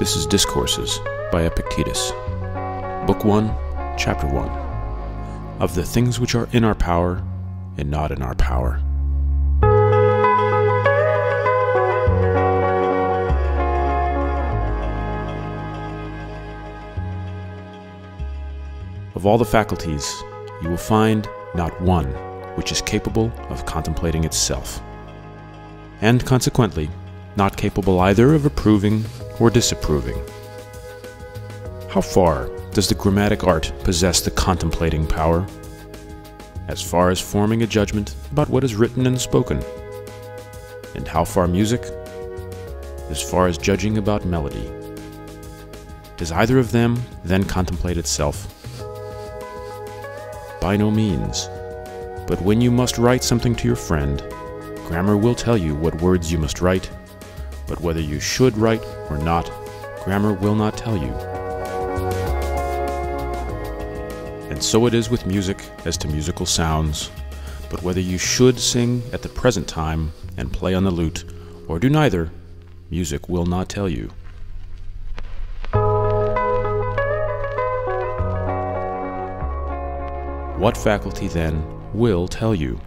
This is Discourses by Epictetus, Book 1, Chapter 1, of the things which are in our power and not in our power. Of all the faculties, you will find not one which is capable of contemplating itself, and consequently not capable either of approving or disapproving. How far does the grammatic art possess the contemplating power? As far as forming a judgment about what is written and spoken. And how far music? As far as judging about melody. Does either of them then contemplate itself? By no means. But when you must write something to your friend, grammar will tell you what words you must write, but whether you should write or not, grammar will not tell you. And so it is with music as to musical sounds, but whether you should sing at the present time and play on the lute, or do neither, music will not tell you. What faculty, then, will tell you?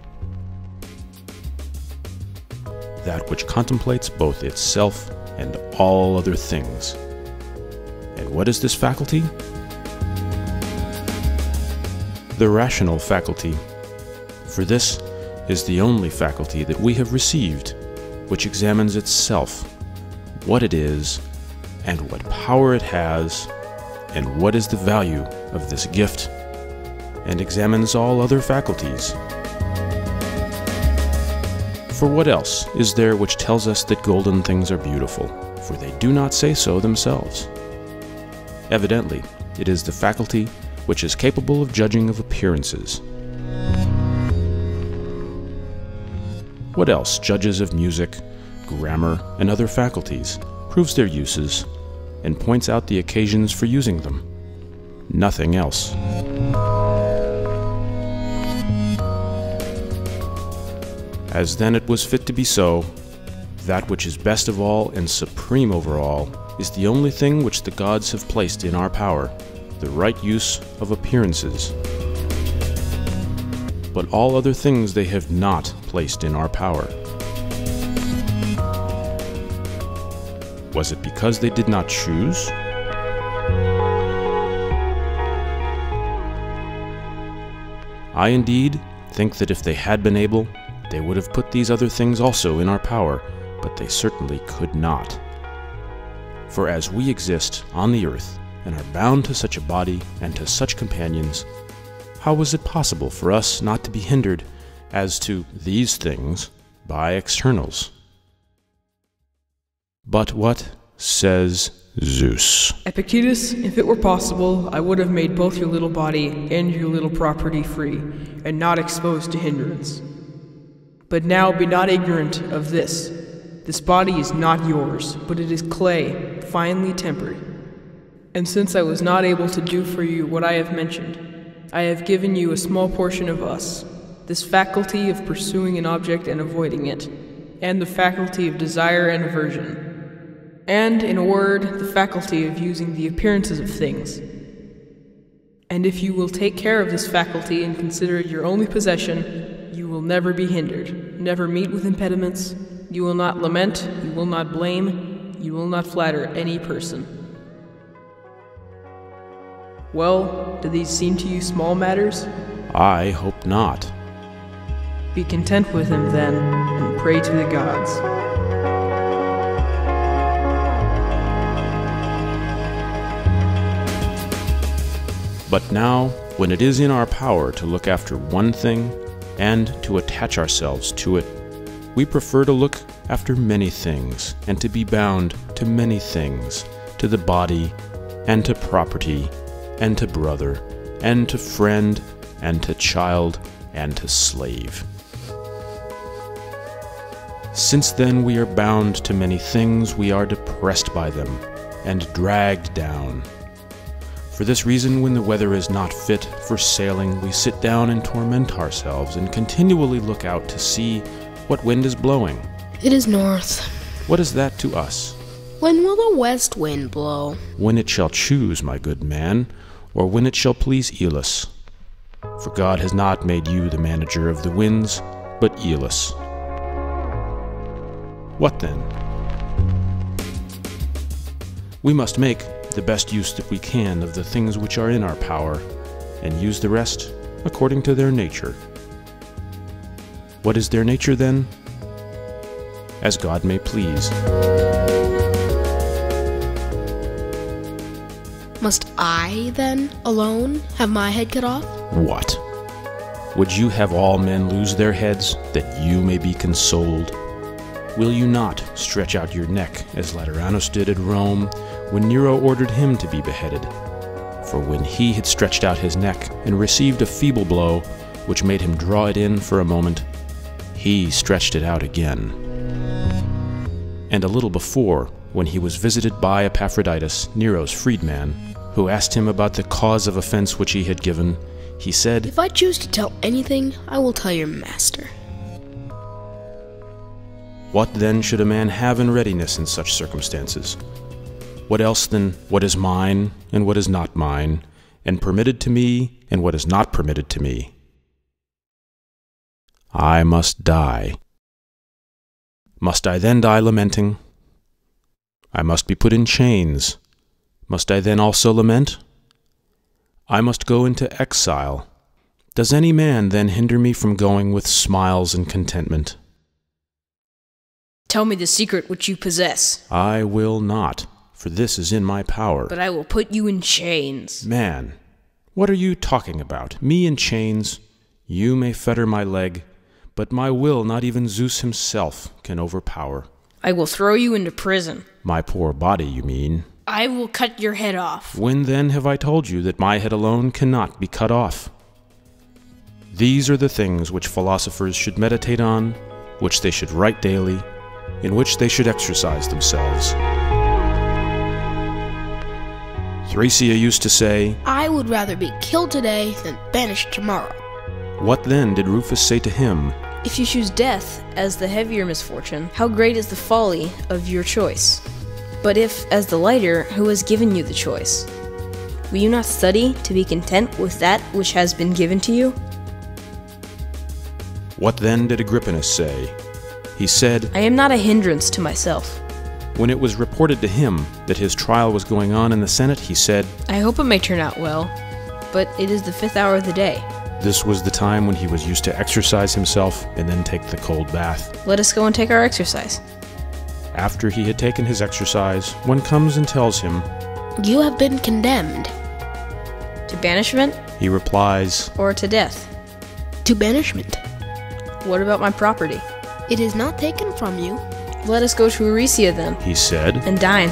That which contemplates both itself and all other things. And what is this faculty? The rational faculty. For this is the only faculty that we have received, which examines itself, what it is, and what power it has, and what is the value of this gift, and examines all other faculties. For what else is there which tells us that golden things are beautiful? For they do not say so themselves. Evidently, it is the faculty which is capable of judging of appearances. What else judges of music, grammar, and other faculties, proves their uses, and points out the occasions for using them? Nothing else. As then it was fit to be so, that which is best of all and supreme over all is the only thing which the gods have placed in our power, the right use of appearances. But all other things they have not placed in our power. Was it because they did not choose? I indeed think that if they had been able, they would have put these other things also in our power, but they certainly could not. For as we exist on the earth, and are bound to such a body and to such companions, how was it possible for us not to be hindered as to these things by externals? But what says Zeus? Epictetus, if it were possible, I would have made both your little body and your little property free, and not exposed to hindrance. But now be not ignorant of this. This body is not yours, but it is clay, finely tempered. And since I was not able to do for you what I have mentioned, I have given you a small portion of us, this faculty of pursuing an object and avoiding it, and the faculty of desire and aversion, and, in a word, the faculty of using the appearances of things. And if you will take care of this faculty and consider it your only possession, you will never be hindered, never meet with impediments, you will not lament, you will not blame, you will not flatter any person. Well, do these seem to you small matters? I hope not. Be content with them then, and pray to the gods. But now, when it is in our power to look after one thing, and to attach ourselves to it, we prefer to look after many things, and to be bound to many things, to the body, and to property, and to brother, and to friend, and to child, and to slave. Since then we are bound to many things, we are depressed by them, and dragged down. For this reason, when the weather is not fit for sailing, we sit down and torment ourselves, and continually look out to see what wind is blowing. It is north. What is that to us? When will the west wind blow? When it shall choose, my good man, or when it shall please Aeolus. For God has not made you the manager of the winds, but Aeolus. What then? We must make the best use that we can of the things which are in our power, and use the rest according to their nature. What is their nature then? As God may please. Must I, then, alone, have my head cut off? What? Would you have all men lose their heads, that you may be consoled? Will you not stretch out your neck, as Lateranus did at Rome, when Nero ordered him to be beheaded? For when he had stretched out his neck, and received a feeble blow, which made him draw it in for a moment, he stretched it out again. And a little before, when he was visited by Epictetus, Nero's freedman, who asked him about the cause of offense which he had given, he said, If I choose to tell anything, I will tell your master. What then should a man have in readiness in such circumstances? What else than what is mine and what is not mine, and permitted to me and what is not permitted to me? I must die. Must I then die lamenting? I must be put in chains. Must I then also lament? I must go into exile. Does any man then hinder me from going with smiles and contentment? Tell me the secret which you possess. I will not, for this is in my power. But I will put you in chains. Man, what are you talking about? Me in chains? You may fetter my leg, but my will not even Zeus himself can overpower. I will throw you into prison. My poor body, you mean? I will cut your head off. When then have I told you that my head alone cannot be cut off? These are the things which philosophers should meditate on, which they should write daily, in which they should exercise themselves. Thracia used to say, I would rather be killed today than banished tomorrow. What then did Rufus say to him? If you choose death as the heavier misfortune, how great is the folly of your choice? But if, as the lighter, who has given you the choice? Will you not study to be content with that which has been given to you? What then did Agrippinus say? He said, I am not a hindrance to myself. When it was reported to him that his trial was going on in the Senate, he said, I hope it may turn out well, but it is the 5th hour of the day. This was the time when he was used to exercise himself and then take the cold bath. Let us go and take our exercise. After he had taken his exercise, one comes and tells him, You have been condemned. To banishment? He replies, Or to death? To banishment. What about my property? It is not taken from you. Let us go to Eresia then, he said, and dine.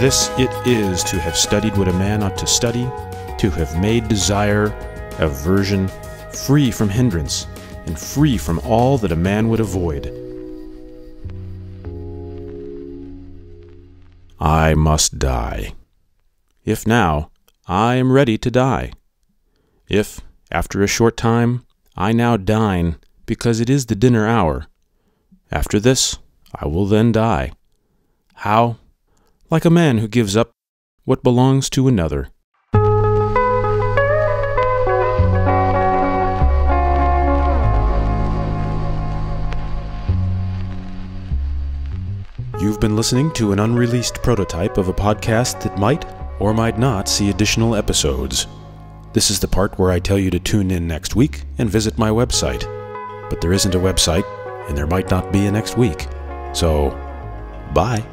This it is to have studied what a man ought to study, to have made desire, aversion, free from hindrance, and free from all that a man would avoid. I must die. If now, I am ready to die. If, after a short time, I now dine, because it is the dinner hour, after this, I will then die. How? Like a man who gives up what belongs to another. You've been listening to an unreleased prototype of a podcast that might or might not see additional episodes. This is the part where I tell you to tune in next week and visit my website. But there isn't a website, and there might not be a next week. So, bye.